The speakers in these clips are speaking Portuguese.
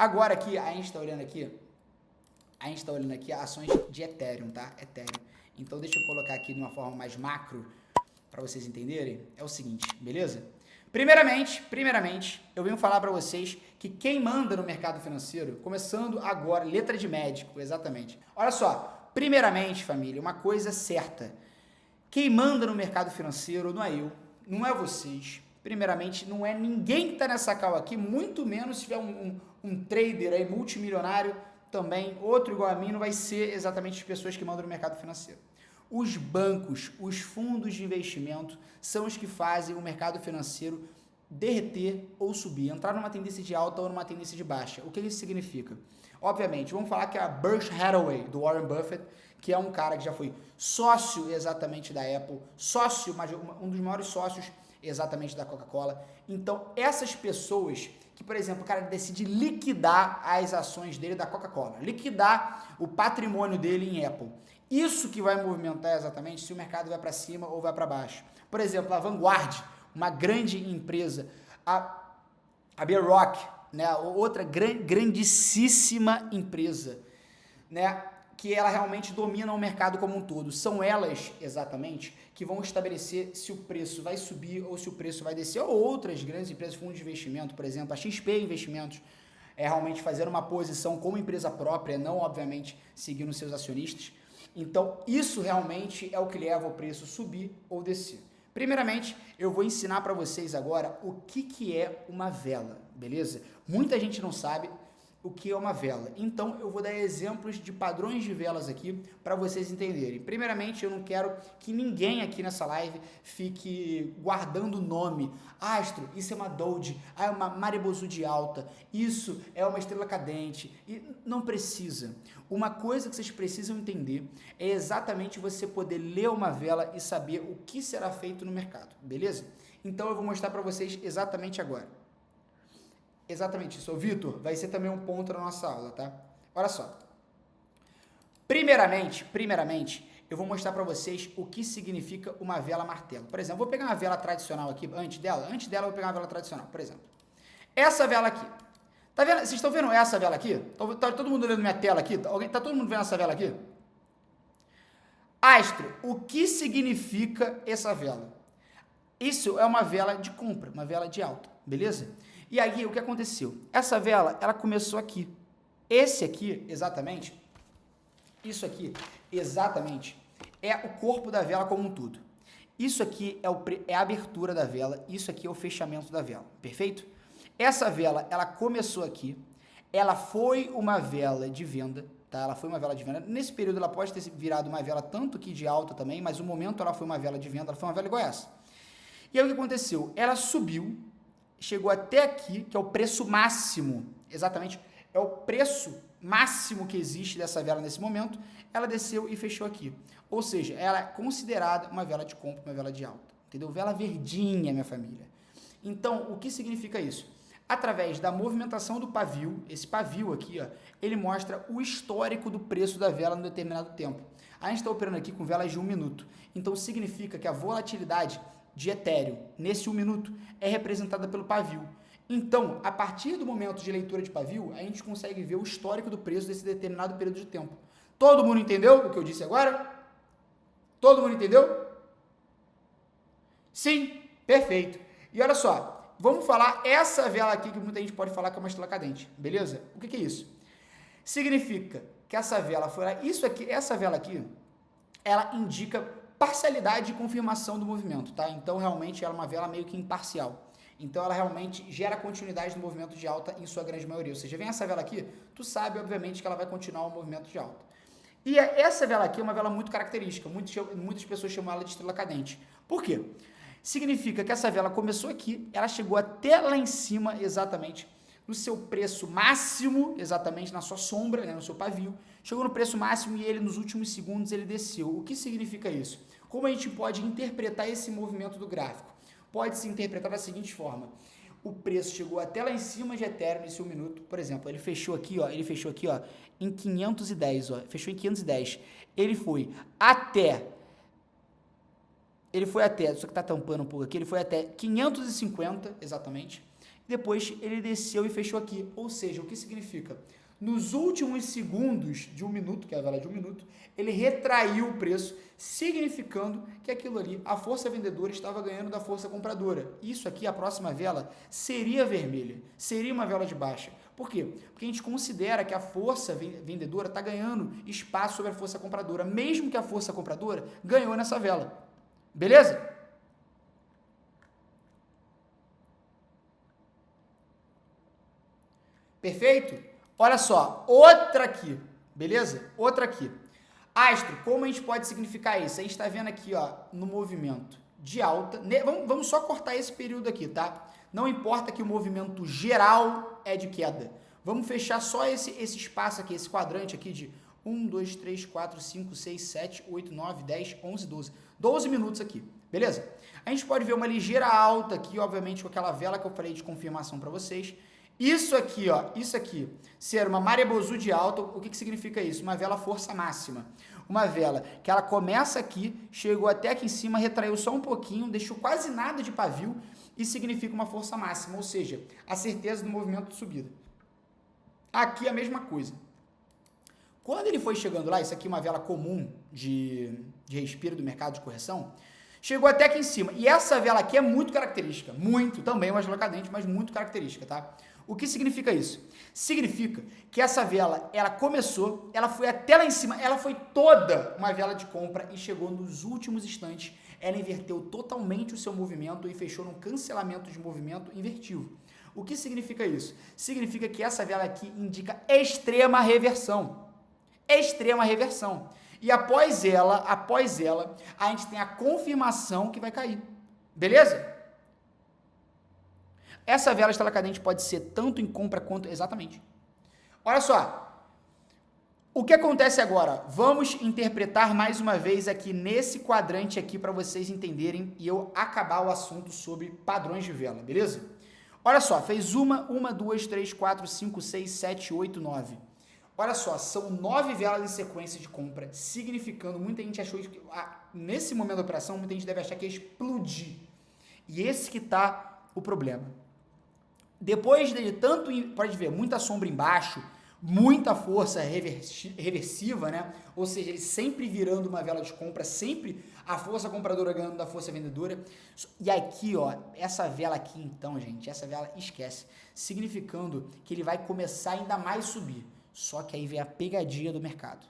Agora aqui, a gente está olhando aqui ações de Ethereum, tá? Ethereum. Então deixa eu colocar aqui de uma forma mais macro para vocês entenderem. É o seguinte, beleza? Primeiramente, eu venho falar para vocês que quem manda no mercado financeiro, começando agora, letra de médico, exatamente. Olha só, primeiramente, família, uma coisa certa. Quem manda no mercado financeiro não é eu, não é vocês. Primeiramente, não é ninguém que está nessa call aqui, muito menos se tiver um trader aí multimilionário também, outro igual a mim, não vai ser exatamente as pessoas que mandam no mercado financeiro. Os bancos, os fundos de investimento são os que fazem o mercado financeiro derreter ou subir, entrar numa tendência de alta ou numa tendência de baixa. O que isso significa? Obviamente, vamos falar que é a Berkshire Hathaway, do Warren Buffett, que é um cara que já foi sócio exatamente da Apple, um dos maiores sócios exatamente da Coca-Cola. Então, essas pessoas que, por exemplo, o cara decide liquidar as ações dele da Coca-Cola, liquidar o patrimônio dele em Apple. Isso que vai movimentar exatamente se o mercado vai para cima ou vai para baixo. Por exemplo, a Vanguard, uma grande empresa, a Bear Rock, né, outra grandíssima empresa, né, que ela realmente domina o mercado como um todo. São elas, exatamente, que vão estabelecer se o preço vai subir ou se o preço vai descer, ou outras grandes empresas, fundos de investimento, por exemplo, a XP Investimentos, realmente fazer uma posição como empresa própria, não, obviamente, seguindo seus acionistas. Então, isso realmente é o que leva o preço subir ou descer. Primeiramente, eu vou ensinar para vocês agora o que é uma vela, beleza? Muita gente não sabe o que é uma vela. Então, eu vou dar exemplos de padrões de velas aqui para vocês entenderem. Primeiramente, eu não quero que ninguém aqui nessa live fique guardando nome. Astro, isso é uma Doge, é uma Maribozu de alta, isso é uma estrela cadente. E não precisa. Uma coisa que vocês precisam entender é exatamente você poder ler uma vela e saber o que será feito no mercado, beleza? Então, eu vou mostrar para vocês exatamente agora. Exatamente isso. Ô, Vitor, vai ser também um ponto na nossa aula, tá? Olha só. Primeiramente, eu vou mostrar para vocês o que significa uma vela martelo. Por exemplo, vou pegar uma vela tradicional aqui, antes dela eu vou pegar uma vela tradicional, por exemplo. Essa vela aqui. Tá vendo? Vocês estão vendo essa vela aqui? Tá todo mundo olhando minha tela aqui? Tá todo mundo vendo essa vela aqui? Astro, o que significa essa vela? Isso é uma vela de compra, uma vela de alta, beleza? E aí, o que aconteceu? Essa vela, ela começou aqui. Esse aqui, exatamente, isso aqui, exatamente, é o corpo da vela como um todo. Isso aqui é a abertura da vela, isso aqui é o fechamento da vela, perfeito? Essa vela, ela começou aqui, ela foi uma vela de venda, tá? Ela foi uma vela de venda. Nesse período, ela pode ter virado uma vela tanto que de alta também, mas no momento ela foi uma vela de venda, ela foi uma vela igual essa. E aí, o que aconteceu? Ela subiu, chegou até aqui, que é o preço máximo, exatamente, é o preço máximo que existe dessa vela nesse momento, ela desceu e fechou aqui. Ou seja, ela é considerada uma vela de compra, uma vela de alta, entendeu? Vela verdinha, minha família. Então, o que significa isso? Através da movimentação do pavio, esse pavio aqui, ó, ele mostra o histórico do preço da vela em determinado tempo. A gente está operando aqui com velas de 1 minuto, então significa que a volatilidade de Ethereum, nesse 1 minuto, é representada pelo pavio. Então, a partir do momento de leitura de pavio, a gente consegue ver o histórico do preço desse determinado período de tempo. Todo mundo entendeu o que eu disse agora? Todo mundo entendeu? Sim, perfeito. E olha só, vamos falar essa vela aqui que muita gente pode falar que é uma estrela cadente, beleza? O que é isso? Significa que essa vela foi lá, isso aqui, essa vela aqui, ela indica parcialidade de confirmação do movimento, tá? Então, realmente, ela é uma vela meio que imparcial. Então, ela realmente gera continuidade no movimento de alta em sua grande maioria. Ou seja, vem essa vela aqui, tu sabe, obviamente, que ela vai continuar o movimento de alta. E essa vela aqui é uma vela muito característica. Muitas pessoas chamam ela de estrela cadente. Por quê? Significa que essa vela começou aqui, ela chegou até lá em cima, exatamente, no seu preço máximo, exatamente na sua sombra, né, no seu pavio, chegou no preço máximo e ele, nos últimos segundos, ele desceu. O que significa isso? Como a gente pode interpretar esse movimento do gráfico? Pode se interpretar da seguinte forma. O preço chegou até lá em cima de Ethereum nesse 1 minuto, por exemplo, ele fechou aqui, ó, em 510, ó, fechou em 510. Ele foi até, só que tá tampando um pouco aqui, ele foi até 550, exatamente. depois ele desceu e fechou aqui. Ou seja, o que significa? Nos últimos segundos de 1 minuto, que é a vela de 1 minuto, ele retraiu o preço, significando que aquilo ali, a força vendedora estava ganhando da força compradora. Isso aqui, a próxima vela, seria vermelha, seria uma vela de baixa. Por quê? Porque a gente considera que a força vendedora está ganhando espaço sobre a força compradora, mesmo que a força compradora ganhou nessa vela. Beleza? Perfeito? Olha só, outra aqui, beleza? Outra aqui. Astro, como a gente pode significar isso? A gente está vendo aqui, ó, no movimento de alta. Vamos só cortar esse período aqui, tá? Não importa que o movimento geral é de queda. Vamos fechar só esse espaço aqui, esse quadrante aqui de 1, 2, 3, 4, 5, 6, 7, 8, 9, 10, 11, 12. 12 minutos aqui, beleza? A gente pode ver uma ligeira alta aqui, obviamente, com aquela vela que eu falei de confirmação para vocês. Isso aqui, ó, isso aqui, ser uma Marebozu de alta, o que significa isso? Uma vela força máxima. Uma vela que ela começa aqui, chegou até aqui em cima, retraiu só um pouquinho, deixou quase nada de pavio e significa uma força máxima, ou seja, a certeza do movimento de subida. Aqui a mesma coisa. Quando ele foi chegando lá, isso aqui é uma vela comum de respiro do mercado de correção, chegou até aqui em cima. E essa vela aqui é muito característica, muito, também uma vela cadente, mas muito característica, tá? O que significa isso? Significa que essa vela, ela começou, ela foi até lá em cima, ela foi toda uma vela de compra e chegou nos últimos instantes, ela inverteu totalmente o seu movimento e fechou num cancelamento de movimento invertido. O que significa isso? Significa que essa vela aqui indica extrema reversão. Extrema reversão. E após ela, a gente tem a confirmação que vai cair. Beleza? Essa vela estrela cadente pode ser tanto em compra quanto... Exatamente. Olha só. O que acontece agora? Vamos interpretar mais uma vez aqui nesse quadrante aqui para vocês entenderem e eu acabar o assunto sobre padrões de vela, beleza? Olha só, fez uma, 2, 3, 4, 5, 6, 7, 8, 9. Olha só, são 9 velas em sequência de compra, significando, muita gente achou que nesse momento da operação, muita gente deve achar que ia explodir. E esse que está o problema. Depois de tanto, pode ver, muita sombra embaixo, muita força reversiva, né? Ou seja, ele sempre virando uma vela de compra, sempre a força compradora ganhando da força vendedora. E aqui, ó, essa vela aqui então, gente, essa vela esquece, significando que ele vai começar ainda mais subir. Só que aí vem a pegadinha do mercado.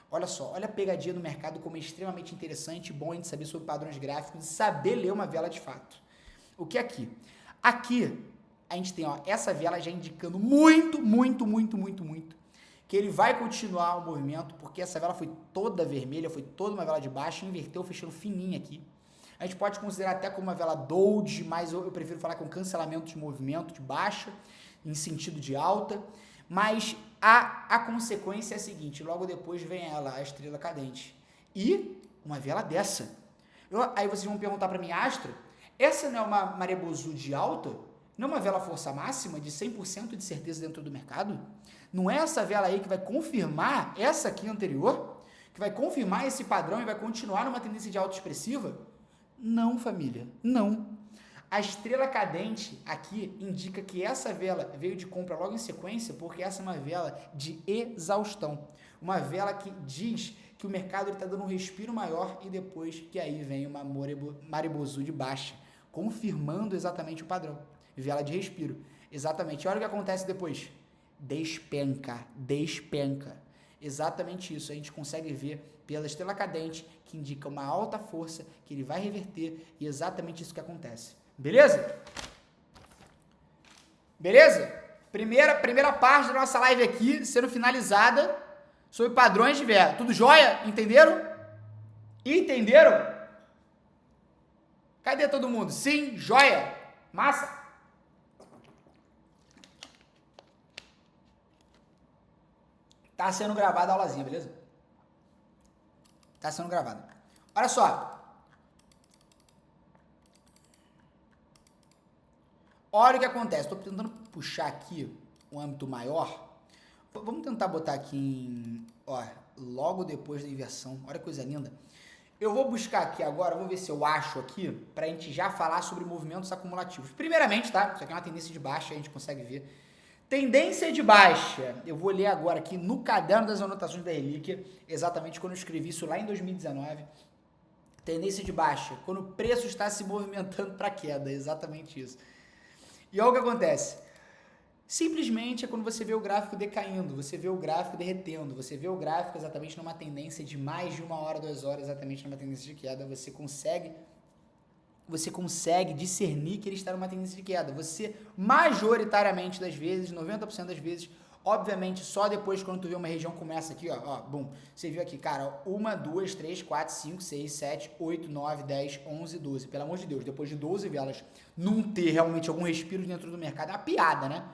Olha só, olha a pegadinha do mercado como é extremamente interessante e bom a gente saber sobre padrões gráficos e saber ler uma vela de fato. O que é aqui? Aqui a gente tem, ó, essa vela já indicando muito, que ele vai continuar o movimento, porque essa vela foi toda vermelha, foi toda uma vela de baixa, inverteu, fechando fininha aqui. A gente pode considerar até como uma vela Doge, mas eu prefiro falar com cancelamento de movimento de baixa, em sentido de alta, mas a consequência é a seguinte, logo depois vem ela, a estrela cadente, e uma vela dessa. Aí vocês vão perguntar para mim, Astro, essa não é uma Marebozu de alta? Não é uma vela força máxima de 100% de certeza dentro do mercado? Não é essa vela aí que vai confirmar essa aqui anterior? Que vai confirmar esse padrão e vai continuar numa tendência de alta expressiva? Não, família, não. A estrela cadente aqui indica que essa vela veio de compra logo em sequência porque essa é uma vela de exaustão. Uma vela que diz que o mercado está dando um respiro maior e depois que aí vem uma Marebozu de baixa, confirmando exatamente o padrão. Vela de respiro. Exatamente. Olha o que acontece depois. Despenca. Exatamente isso. A gente consegue ver pela estrela cadente, que indica uma alta força, que ele vai reverter, e exatamente isso que acontece. Beleza? Beleza? Primeira parte da nossa live aqui, sendo finalizada, sobre padrões de vela. Tudo jóia? Entenderam? Entenderam? Cadê todo mundo? Sim, jóia. Massa. Tá sendo gravada a aulazinha, beleza? Tá sendo gravada. Olha só. Olha o que acontece. Estou tentando puxar aqui um âmbito maior. Vamos tentar botar aqui em... Ó, logo depois da inversão. Olha que coisa linda. Eu vou buscar aqui agora, vou ver se eu acho aqui, para a gente já falar sobre movimentos acumulativos. Primeiramente, tá? Isso aqui é uma tendência de baixa, a gente consegue ver. Tendência de baixa. Eu vou ler agora aqui no caderno das anotações da Relíquia, exatamente quando eu escrevi isso lá em 2019. Tendência de baixa, quando o preço está se movimentando para queda, exatamente isso. E olha o que acontece. Simplesmente é quando você vê o gráfico decaindo, você vê o gráfico derretendo, você vê o gráfico exatamente numa tendência de mais de 1 hora, 2 horas, exatamente numa tendência de queda, você consegue discernir que ele está numa tendência de queda. Você, majoritariamente das vezes, 90% das vezes, obviamente, só depois quando tu vê uma região começa aqui, ó, bum, você viu aqui, cara, 1, 2, 3, 4, 5, 6, 7, 8, 9, 10, 11, 12, pelo amor de Deus, depois de 12 velas, não ter realmente algum respiro dentro do mercado, é uma piada, né?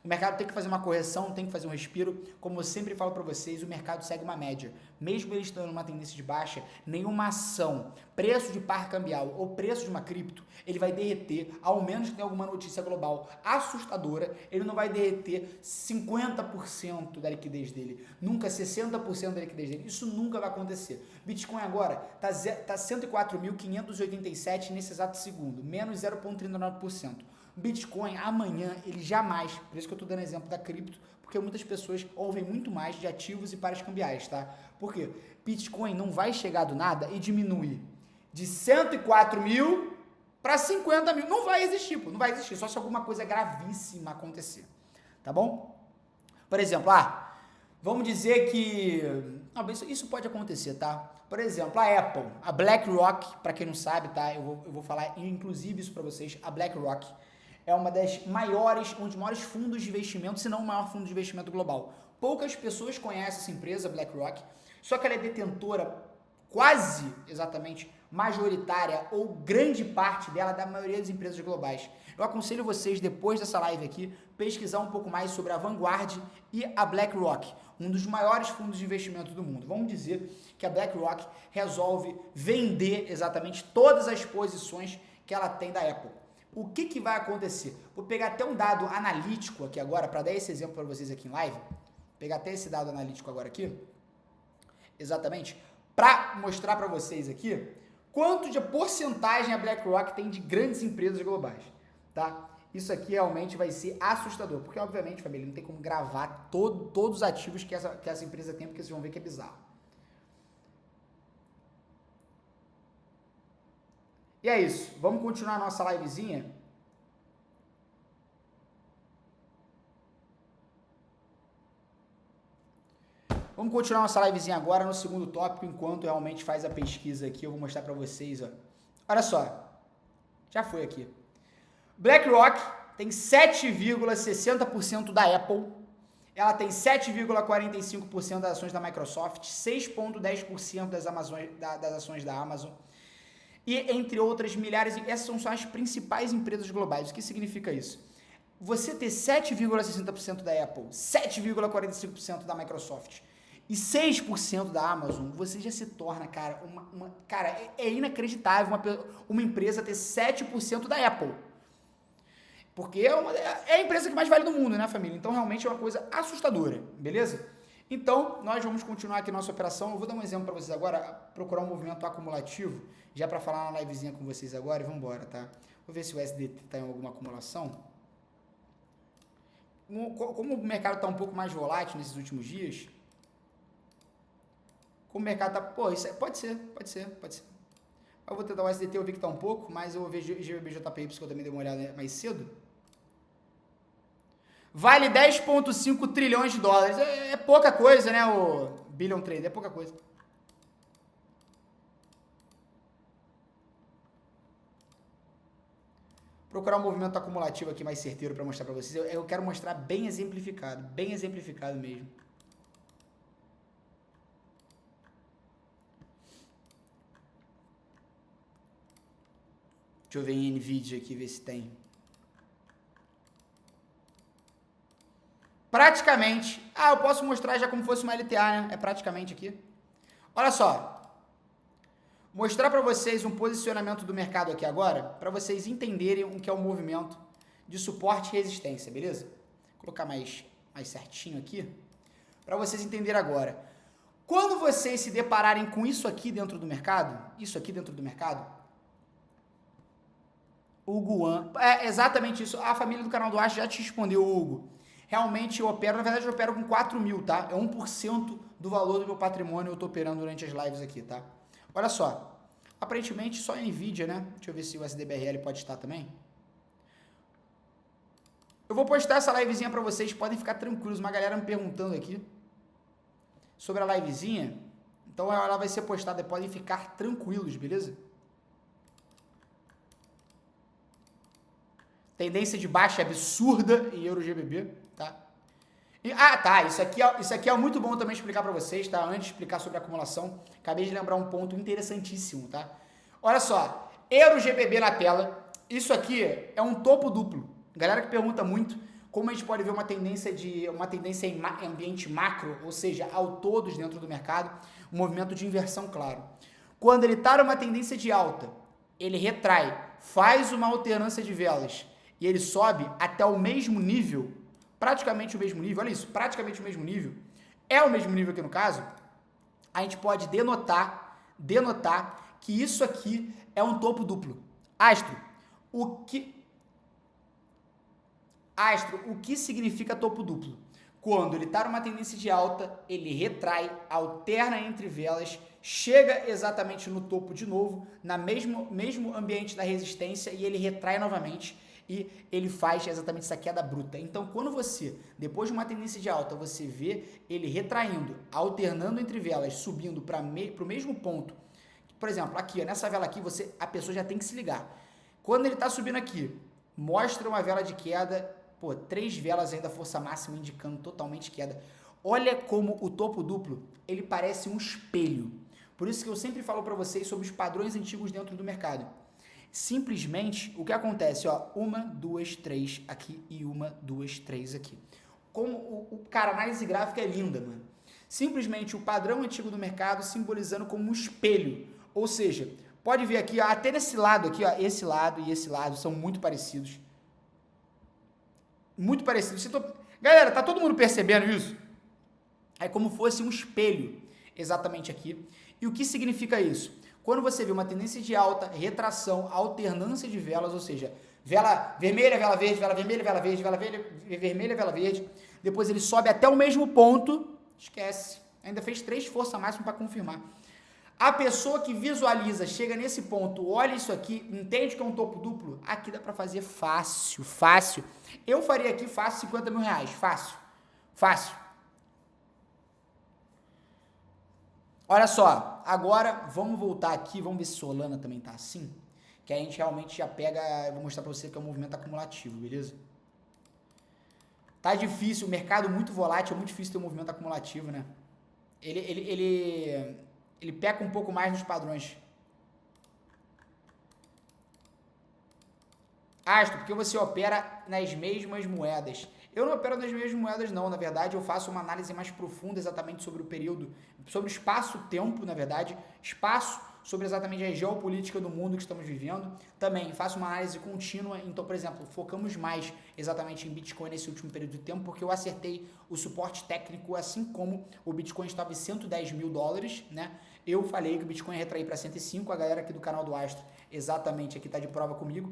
O mercado tem que fazer uma correção, tem que fazer um respiro. Como eu sempre falo para vocês, o mercado segue uma média. Mesmo ele estando numa tendência de baixa, nenhuma ação, preço de par cambial ou preço de uma cripto, ele vai derreter, ao menos que tenha alguma notícia global assustadora, ele não vai derreter 50% da liquidez dele, nunca 60% da liquidez dele. Isso nunca vai acontecer. Bitcoin agora tá 104.587 nesse exato segundo, menos 0,39%. Bitcoin amanhã, ele jamais, por isso que eu estou dando exemplo da cripto, porque muitas pessoas ouvem muito mais de ativos e pares cambiais, tá? Por quê? Bitcoin não vai chegar do nada e diminuir de 104 mil para 50 mil. Não vai existir, pô, não vai existir, só se alguma coisa gravíssima acontecer, tá bom? Por exemplo, vamos dizer que... Não, isso pode acontecer, tá? Por exemplo, a Apple, a BlackRock, para quem não sabe, tá? Eu vou falar inclusive isso para vocês, a BlackRock é uma das maiores, um dos maiores fundos de investimento, se não o maior fundo de investimento global. Poucas pessoas conhecem essa empresa, BlackRock, só que ela é detentora quase, exatamente, majoritária ou grande parte dela da maioria das empresas globais. Eu aconselho vocês, depois dessa live aqui, pesquisar um pouco mais sobre a Vanguard e a BlackRock, um dos maiores fundos de investimento do mundo. Vamos dizer que a BlackRock resolve vender exatamente todas as posições que ela tem da Apple. O que vai acontecer? Vou pegar até um dado analítico aqui agora, para dar esse exemplo para vocês aqui em live. Pegar até esse dado analítico agora aqui. Exatamente. Para mostrar para vocês aqui quanto de porcentagem a BlackRock tem de grandes empresas globais. Tá? Isso aqui realmente vai ser assustador. Porque, obviamente, família, não tem como gravar todos os ativos que essa empresa tem, porque vocês vão ver que é bizarro. E é isso, vamos continuar a nossa livezinha. Vamos continuar a nossa livezinha agora no segundo tópico, enquanto realmente faz a pesquisa aqui, eu vou mostrar para vocês, ó. Olha só, já foi aqui. BlackRock tem 7,60% da Apple, ela tem 7,45% das ações da Microsoft, 6,10% das ações da Amazon, e entre outras milhares, essas são só as principais empresas globais. O que significa isso? Você ter 7,60% da Apple, 7,45% da Microsoft e 6% da Amazon, você já se torna, cara, cara, é inacreditável uma empresa ter 7% da Apple. Porque é a empresa que mais vale do mundo, né, família? Então, realmente é uma coisa assustadora, beleza? Então, nós vamos continuar aqui nossa operação. Eu vou dar um exemplo para vocês agora, procurar um movimento acumulativo, já para falar na livezinha com vocês agora, e vamos embora, tá? Vou ver se o SDT está em alguma acumulação. Como o mercado está um pouco mais volátil nesses últimos dias, como o mercado está... Pô, isso pode ser. Eu vou tentar o SDT, eu vi que está um pouco, mas eu vou ver GBBJPY, que eu também dei uma olhada mais cedo. Vale 10,5 trilhões de dólares. É pouca coisa, né, o Billion Trader? É pouca coisa. Procurar um movimento acumulativo aqui mais certeiro para mostrar para vocês. Eu quero mostrar bem exemplificado mesmo. Deixa eu ver em NVIDIA aqui, ver se tem. Praticamente. Eu posso mostrar já como fosse uma LTA, né? É praticamente aqui. Olha só. Mostrar para vocês um posicionamento do mercado aqui agora, para vocês entenderem o que é o movimento de suporte e resistência, beleza? Vou colocar mais certinho aqui, para vocês entenderem agora. Quando vocês se depararem com isso aqui dentro do mercado, o Guan, é exatamente isso, a família do canal do Astro já te respondeu, Hugo. Realmente eu opero, na verdade eu opero com 4 mil, tá? É 1% do valor do meu patrimônio eu tô operando durante as lives aqui, tá? Olha só, aparentemente só a Nvidia, né? Deixa eu ver se o SDBRL pode estar também. Eu vou postar essa livezinha pra vocês, podem ficar tranquilos, uma galera me perguntando aqui sobre a livezinha, então ela vai ser postada, podem ficar tranquilos, beleza? Tendência de baixa absurda em EuroGBP, tá? Tá, isso aqui é muito bom também explicar para vocês, tá? Antes de explicar sobre a acumulação, acabei de lembrar um ponto interessantíssimo, tá? Olha só, EuroGBP na tela, isso aqui é um topo duplo. Galera que pergunta muito como a gente pode ver uma tendência em ambiente macro, ou seja, ao todos dentro do mercado, um movimento de inversão claro. Quando ele está numa tendência de alta, ele retrai, faz uma alternância de velas e ele sobe até o mesmo nível, praticamente o mesmo nível, olha isso, praticamente o mesmo nível, é o mesmo nível aqui no caso, a gente pode denotar que isso aqui é um topo duplo. Astro, o que significa topo duplo? Quando ele está numa tendência de alta, ele retrai, alterna entre velas, chega exatamente no topo de novo, no mesmo ambiente da resistência e ele retrai novamente e ele faz exatamente essa queda bruta. Então, quando você, depois de uma tendência de alta, você vê ele retraindo, alternando entre velas, subindo para o mesmo ponto, por exemplo, aqui, nessa vela aqui, a pessoa já tem que se ligar. Quando ele está subindo aqui, mostra uma vela de queda, 3 velas ainda força máxima indicando totalmente queda. Olha como o topo duplo, ele parece um espelho. Por isso que eu sempre falo para vocês sobre os padrões antigos dentro do mercado. Simplesmente, o que acontece, ó, 1, 2, 3 aqui e 1, 2, 3 aqui. Como cara, a análise gráfica é linda, mano. Simplesmente o padrão antigo do mercado simbolizando como um espelho. Ou seja, pode ver aqui, ó, até nesse lado aqui, ó, esse lado e esse lado são muito parecidos. Muito parecidos. Galera, tá todo mundo percebendo isso? É como fosse um espelho, exatamente aqui. E o que significa isso? Quando você vê uma tendência de alta, retração, alternância de velas, ou seja, vela vermelha, vela verde, vela vermelha, vela verde, vela vermelha, vela verde, depois ele sobe até o mesmo ponto, esquece, ainda fez 3 força máxima para confirmar. A pessoa que visualiza, chega nesse ponto, olha isso aqui, entende que é um topo duplo, aqui dá para fazer fácil, fácil. Eu faria aqui fácil 50 mil reais, fácil, fácil. Olha só, agora vamos voltar aqui, vamos ver se Solana também tá assim, que a gente realmente já pega, eu vou mostrar para você que é um movimento acumulativo, beleza? Tá difícil, o mercado muito volátil, é muito difícil ter um movimento acumulativo, né? Ele peca um pouco mais nos padrões. Astro, porque você opera nas mesmas moedas. Eu não opero nas mesmas moedas, não. Na verdade, eu faço uma análise mais profunda exatamente sobre o período, sobre o espaço-tempo, na verdade, espaço, sobre exatamente a geopolítica do mundo que estamos vivendo. Também faço uma análise contínua. Então, por exemplo, focamos mais exatamente em Bitcoin nesse último período de tempo, porque eu acertei o suporte técnico, assim como o Bitcoin estava em 110 mil dólares, né? Eu falei que o Bitcoin ia retrair para 105, a galera aqui do canal do Astro exatamente aqui está de prova comigo.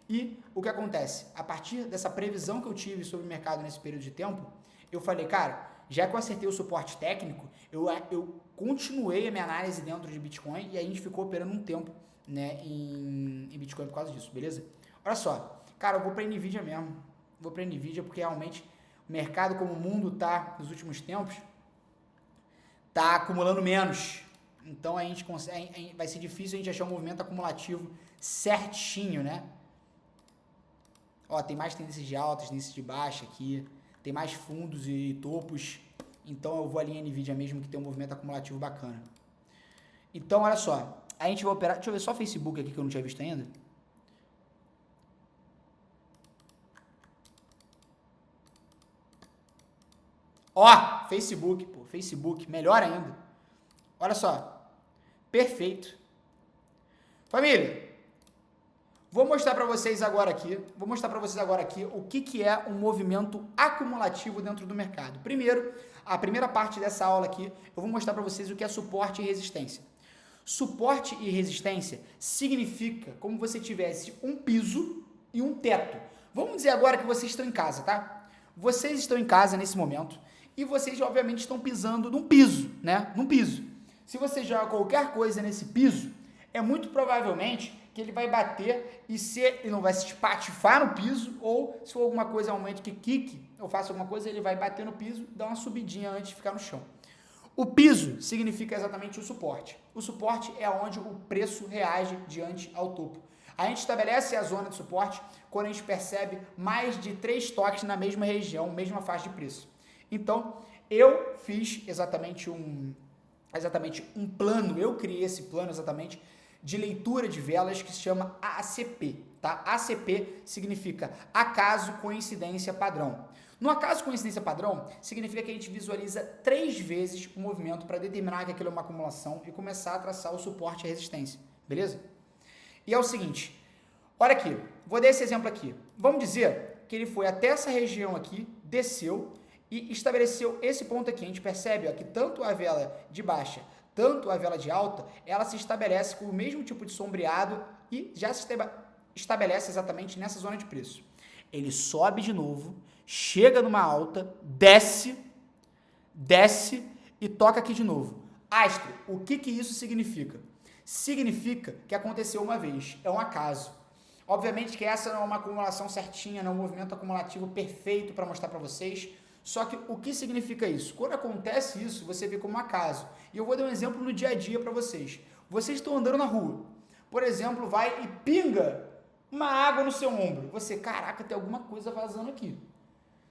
E o que acontece? A partir dessa previsão que eu tive sobre o mercado nesse período de tempo, eu falei, cara, já que eu acertei o suporte técnico, eu continuei a minha análise dentro de Bitcoin e a gente ficou operando um tempo, né, em Bitcoin por causa disso, beleza? Olha só, cara, eu vou para Nvidia mesmo. Vou para Nvidia porque realmente o mercado, como o mundo tá nos últimos tempos, tá acumulando menos. Então a gente consegue, vai ser difícil a gente achar um movimento acumulativo certinho, né? Ó, tem mais tendências de alta, tendências de baixa aqui, tem mais fundos e topos, então eu vou ali em Nvidia mesmo que tem um movimento acumulativo bacana. Então, olha só, a gente vai operar, deixa eu ver só o Facebook aqui que eu não tinha visto ainda. Ó, Facebook, melhor ainda. Olha só, perfeito. Família, vou mostrar para vocês agora aqui o que é um movimento acumulativo dentro do mercado. Primeiro, a primeira parte dessa aula aqui, eu vou mostrar para vocês o que é suporte e resistência. Suporte e resistência significa como você tivesse um piso e um teto. Vamos dizer agora que vocês estão em casa, tá? Vocês estão em casa nesse momento e vocês, obviamente, estão pisando num piso, né? Num piso. Se você joga qualquer coisa nesse piso, é muito provavelmente que ele vai bater e ele não vai se espatifar no piso, ou se for alguma coisa realmente que quique, ou faça alguma coisa, ele vai bater no piso, dar uma subidinha antes de ficar no chão. O piso significa exatamente o suporte. O suporte é onde o preço reage diante ao topo. A gente estabelece a zona de suporte quando a gente percebe mais de 3 toques na mesma região, mesma faixa de preço. Então, eu fiz exatamente um plano, eu criei esse plano exatamente de leitura de velas que se chama ACP, tá? ACP significa acaso, coincidência, padrão. No acaso, coincidência, padrão, significa que a gente visualiza 3 vezes o movimento para determinar que aquilo é uma acumulação e começar a traçar o suporte e a resistência, beleza? E é o seguinte, olha aqui, vou dar esse exemplo aqui. Vamos dizer que ele foi até essa região aqui, desceu e estabeleceu esse ponto aqui. A gente percebe ó, que tanto a vela de baixa, tanto a vela de alta, ela se estabelece com o mesmo tipo de sombreado e já se estabelece exatamente nessa zona de preço. Ele sobe de novo, chega numa alta, desce e toca aqui de novo. Astro, o que isso significa? Significa que aconteceu uma vez, é um acaso. Obviamente que essa não é uma acumulação certinha, não é um movimento acumulativo perfeito para mostrar para vocês, só que o que significa isso? Quando acontece isso, você vê como um acaso. E eu vou dar um exemplo no dia a dia para vocês. Vocês estão andando na rua, por exemplo, vai e pinga uma água no seu ombro. Você, caraca, tem alguma coisa vazando aqui.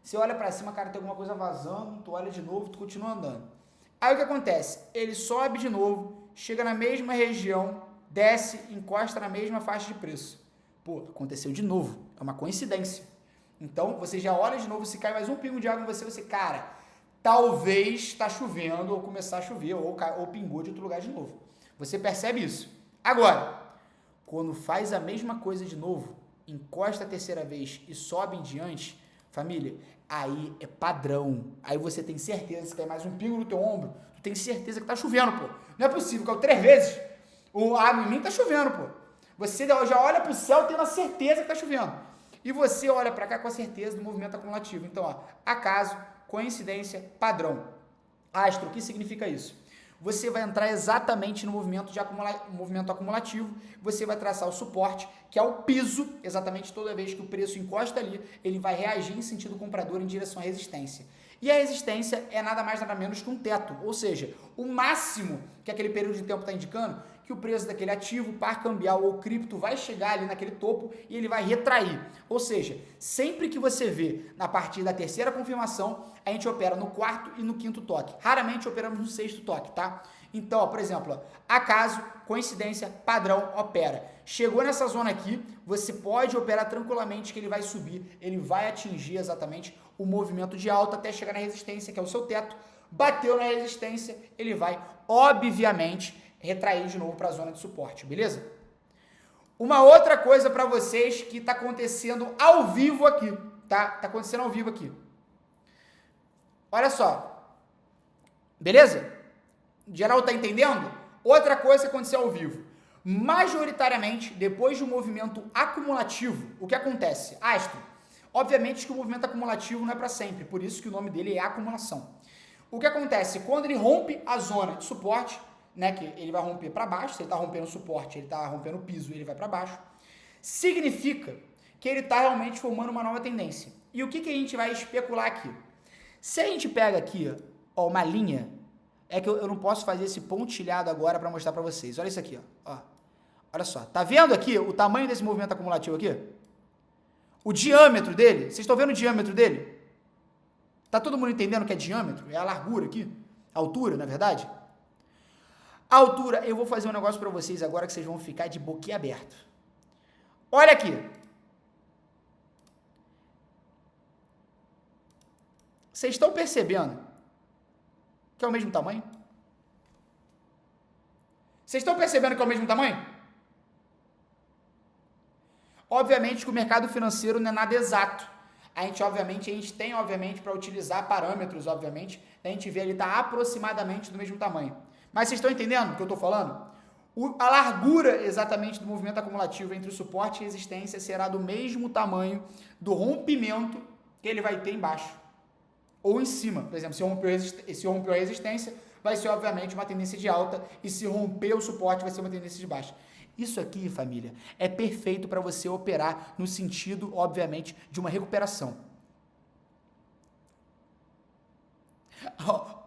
Você olha para cima, cara, tem alguma coisa vazando, tu olha de novo, tu continua andando. Aí o que acontece? Ele sobe de novo, chega na mesma região, desce, encosta na mesma faixa de preço. Pô, aconteceu de novo, é uma coincidência. Então, você já olha de novo, se cai mais um pingo de água em você, cara, talvez está chovendo, ou começar a chover, ou pingou de outro lugar de novo. Você percebe isso. Agora, quando faz a mesma coisa de novo, encosta a terceira vez e sobe em diante, família, aí é padrão. Aí você tem certeza, se cai mais um pingo no teu ombro, tu tem certeza que tá chovendo, pô. Não é possível, caiu 3 vezes, a água em mim tá chovendo, pô. Você já olha pro céu tendo a certeza que tá chovendo. E você olha para cá com a certeza do movimento acumulativo. Então, ó, acaso, coincidência, padrão. Astro, o que significa isso? Você vai entrar exatamente no movimento acumulativo, você vai traçar o suporte, que é o piso, exatamente toda vez que o preço encosta ali, ele vai reagir em sentido comprador em direção à resistência. E a resistência é nada mais nada menos que um teto, ou seja, o máximo que aquele período de tempo está indicando que o preço daquele ativo, par cambial ou cripto vai chegar ali naquele topo e ele vai retrair. Ou seja, sempre que você vê na partir da terceira confirmação, a gente opera no 4º e no 5º toque. Raramente operamos no 6º toque, tá? Então, ó, por exemplo, ó, acaso, coincidência, padrão, opera. Chegou nessa zona aqui, você pode operar tranquilamente que ele vai subir, ele vai atingir exatamente o movimento de alta até chegar na resistência, que é o seu teto. Bateu na resistência, ele vai, obviamente, retrair de novo para a zona de suporte, beleza? Uma outra coisa para vocês que está acontecendo ao vivo aqui, tá? Tá acontecendo ao vivo aqui. Olha só. Beleza? Geral tá entendendo? Outra coisa que aconteceu ao vivo. Majoritariamente, depois de um movimento acumulativo, o que acontece? Astro, obviamente que o movimento acumulativo não é para sempre, por isso que o nome dele é acumulação. O que acontece? Quando ele rompe a zona de suporte, né, que ele vai romper para baixo, se ele está rompendo o suporte, ele está rompendo o piso, ele vai para baixo, significa que ele está realmente formando uma nova tendência. E o que a gente vai especular aqui? Se a gente pega aqui ó, uma linha, é que eu não posso fazer esse pontilhado agora para mostrar para vocês. Olha isso aqui, ó. Olha só, tá vendo aqui o tamanho desse movimento acumulativo aqui? O diâmetro dele, vocês estão vendo o diâmetro dele? Tá todo mundo entendendo que é diâmetro? É a largura aqui, a altura, na verdade? A altura, eu vou fazer um negócio para vocês agora que vocês vão ficar de boquiaberto. Olha aqui. Vocês estão percebendo que é o mesmo tamanho? Vocês estão percebendo que é o mesmo tamanho? Obviamente que o mercado financeiro não é nada exato. A gente tem, para utilizar parâmetros, obviamente, a gente vê ele tá aproximadamente do mesmo tamanho. Mas vocês estão entendendo o que eu estou falando? A largura, exatamente, do movimento acumulativo entre o suporte e resistência será do mesmo tamanho do rompimento que ele vai ter embaixo. Ou em cima. Por exemplo, se rompeu a resistência, vai ser, obviamente, uma tendência de alta, e se romper o suporte, vai ser uma tendência de baixa. Isso aqui, família, é perfeito para você operar no sentido, obviamente, de uma recuperação.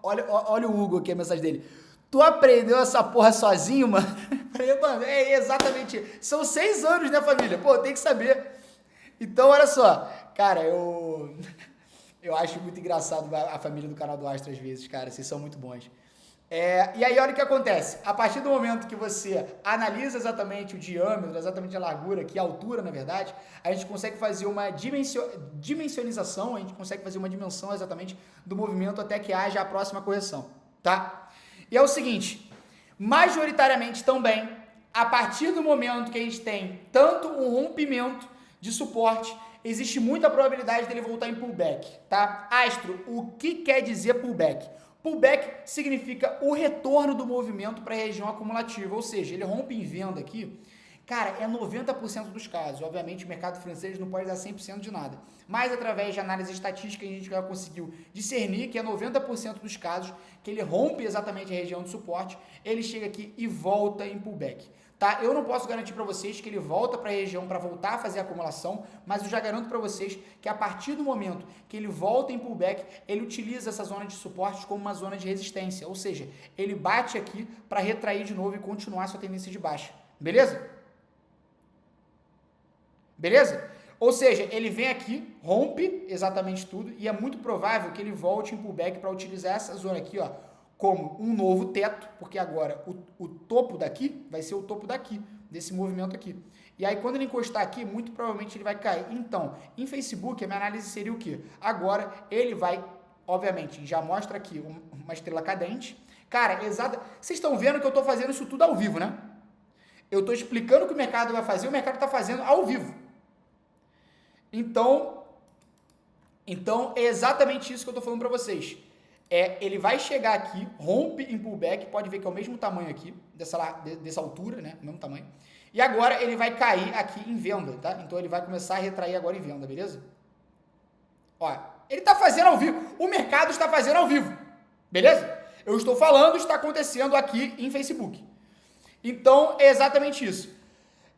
Olha o Hugo aqui, a mensagem dele. Tu aprendeu essa porra sozinho, mano? Falei, mano, é exatamente. São 6 anos, né, família? Pô, tem que saber. Então, olha só. Cara, eu acho muito engraçado a família do canal do Astro às vezes, cara. Vocês são muito bons. E aí, olha o que acontece. A partir do momento que você analisa exatamente o diâmetro, exatamente a largura, aqui a altura, na verdade, a gente consegue fazer uma dimensionização, a gente consegue fazer uma dimensão exatamente do movimento até que haja a próxima correção, tá? E é o seguinte, majoritariamente também, a partir do momento que a gente tem tanto um rompimento de suporte, existe muita probabilidade dele voltar em pullback, tá? Astro, o que quer dizer pullback? Pullback significa o retorno do movimento para a região acumulativa, ou seja, ele rompe em venda aqui. Cara, é 90% dos casos. Obviamente, o mercado financeiro não pode dar 100% de nada. Mas, através de análise estatística, a gente já conseguiu discernir que é 90% dos casos que ele rompe exatamente a região de suporte, ele chega aqui e volta em pullback. Tá? Eu não posso garantir para vocês que ele volta para a região para voltar a fazer a acumulação, mas eu já garanto para vocês que a partir do momento que ele volta em pullback, ele utiliza essa zona de suporte como uma zona de resistência, ou seja, ele bate aqui para retrair de novo e continuar sua tendência de baixa. Beleza? Beleza? Ou seja, ele vem aqui, rompe exatamente tudo e é muito provável que ele volte em pullback para utilizar essa zona aqui, ó, como um novo teto, porque agora o topo daqui vai ser o topo daqui, desse movimento aqui. E aí, quando ele encostar aqui, muito provavelmente ele vai cair. Então, em Facebook, a minha análise seria o quê? Agora, ele vai, obviamente, já mostra aqui uma estrela cadente. Cara, exato. Vocês estão vendo que eu estou fazendo isso tudo ao vivo, né? Eu estou explicando o que o mercado vai fazer, o mercado está fazendo ao vivo. Então, é exatamente isso que eu estou falando para vocês. Ele vai chegar aqui, rompe em pullback, pode ver que é o mesmo tamanho aqui, dessa altura, né? O mesmo tamanho. E agora ele vai cair aqui em venda, tá? Então ele vai começar a retrair agora em venda, beleza? Ó, ele está fazendo ao vivo, o mercado está fazendo ao vivo, beleza? Eu estou falando, está acontecendo aqui em Facebook. Então é exatamente isso.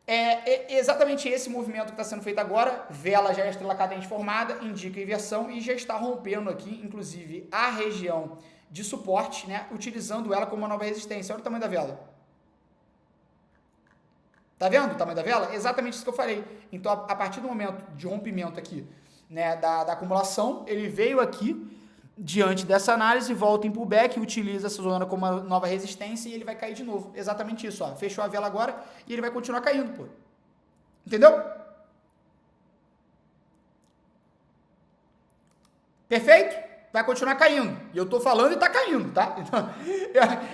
É exatamente esse movimento que está sendo feito agora. Vela já é estrela cadente formada, indica inversão e já está rompendo aqui, inclusive, a região de suporte, né? Utilizando ela como uma nova resistência. Olha o tamanho da vela. Tá vendo o tamanho da vela? Exatamente isso que eu falei. Então, a partir do momento de rompimento aqui, né, da acumulação, ele veio aqui, diante dessa análise, volta em pullback, utiliza essa zona como uma nova resistência e ele vai cair de novo. Exatamente isso, ó. Fechou a vela agora e ele vai continuar caindo, pô. Entendeu? Perfeito? Vai continuar caindo. E eu tô falando e tá caindo, tá? Então,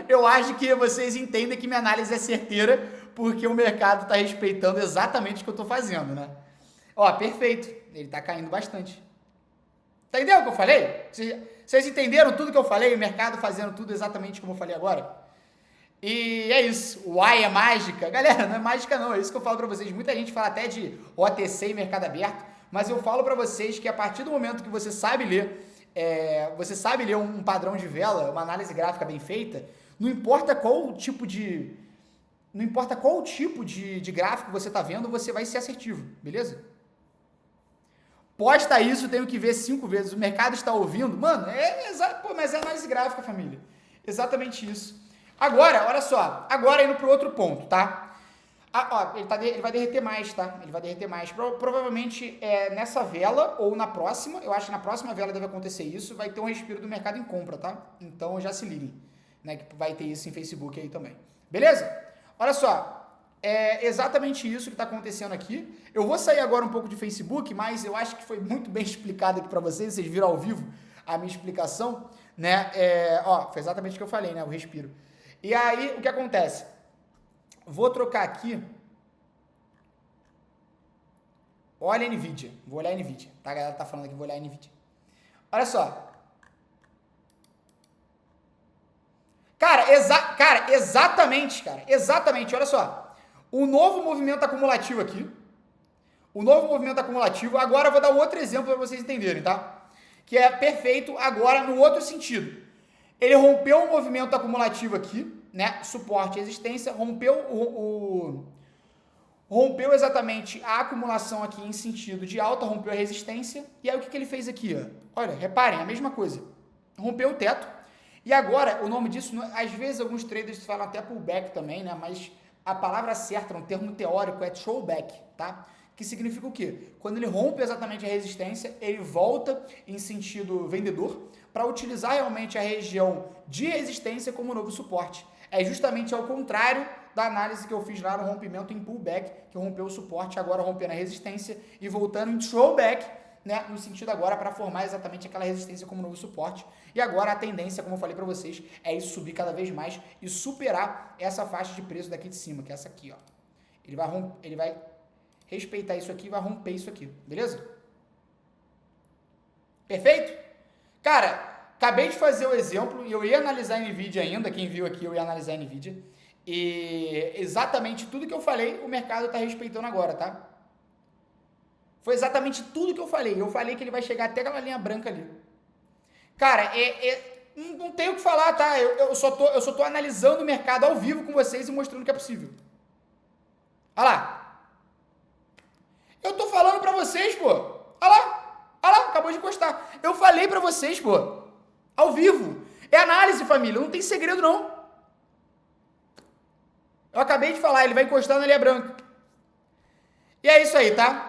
eu acho que vocês entendem que minha análise é certeira, porque o mercado tá respeitando exatamente o que eu tô fazendo, né? Ó, perfeito. Ele tá caindo bastante. Entendeu o que eu falei? Vocês entenderam tudo que eu falei? O mercado fazendo tudo exatamente como eu falei agora? E é isso. O AI é mágica. Galera, não é mágica não. É isso que eu falo pra vocês. Muita gente fala até de OTC e mercado aberto, mas eu falo pra vocês que a partir do momento que você sabe ler, um padrão de vela, uma análise gráfica bem feita, não importa qual tipo de gráfico você tá vendo, você vai ser assertivo, beleza? Posta isso, tenho que ver 5 vezes. O mercado está ouvindo? Mano, mas é análise gráfica, família. Exatamente isso. Agora, olha só. Agora indo para o outro ponto, tá? Ele vai derreter mais, tá? Ele vai derreter mais. Provavelmente nessa vela ou na próxima. Eu acho que na próxima vela deve acontecer isso. Vai ter um respiro do mercado em compra, tá? Então já se liguem, né? Que vai ter isso em Facebook aí também. Beleza? Olha só. É exatamente isso que está acontecendo aqui. Eu vou sair agora um pouco de Facebook, mas eu acho que foi muito bem explicado aqui para vocês. Vocês viram ao vivo a minha explicação, né? Foi exatamente o que eu falei, né? O respiro. E aí, o que acontece? Vou trocar aqui. Olha a NVIDIA. Vou olhar a NVIDIA. Tá? A galera tá falando aqui, vou olhar a NVIDIA. Olha só. Cara, exatamente, cara. Exatamente, olha só. O novo movimento acumulativo aqui. O novo movimento acumulativo. Agora eu vou dar outro exemplo para vocês entenderem, tá? Que é perfeito agora no outro sentido. Ele rompeu o movimento acumulativo aqui, né? Suporte e resistência. Rompeu exatamente a acumulação aqui em sentido de alta, rompeu a resistência. E aí o que ele fez aqui, ó? Olha, reparem, a mesma coisa. Rompeu o teto. E agora, o nome disso, às vezes alguns traders falam até pullback também, né? Mas a palavra certa, no termo teórico, é throwback, tá? Que significa o quê? Quando ele rompe exatamente a resistência, ele volta em sentido vendedor para utilizar realmente a região de resistência como novo suporte. É justamente ao contrário da análise que eu fiz lá no rompimento em pullback, que rompeu o suporte, agora rompendo a resistência e voltando em throwback, né, no sentido agora para formar exatamente aquela resistência como novo suporte. E agora a tendência, como eu falei para vocês, é isso subir cada vez mais e superar essa faixa de preço daqui de cima, que é essa aqui, ó. Ele vai respeitar isso aqui e vai romper isso aqui, beleza? Perfeito? Cara, acabei de fazer o exemplo e eu ia analisar a NVIDIA ainda, quem viu aqui eu ia analisar a NVIDIA, e exatamente tudo que eu falei o mercado está respeitando agora, tá? Foi exatamente tudo que eu falei. Eu falei que ele vai chegar até aquela linha branca ali. Cara, não tenho o que falar, tá? Eu só tô analisando o mercado ao vivo com vocês e mostrando que é possível. Olha lá. Eu tô falando pra vocês, pô. Olha lá. Olha lá, acabou de encostar. Eu falei pra vocês, pô. Ao vivo. É análise, família. Não tem segredo, não. Eu acabei de falar, ele vai encostar na linha branca. E é isso aí, tá?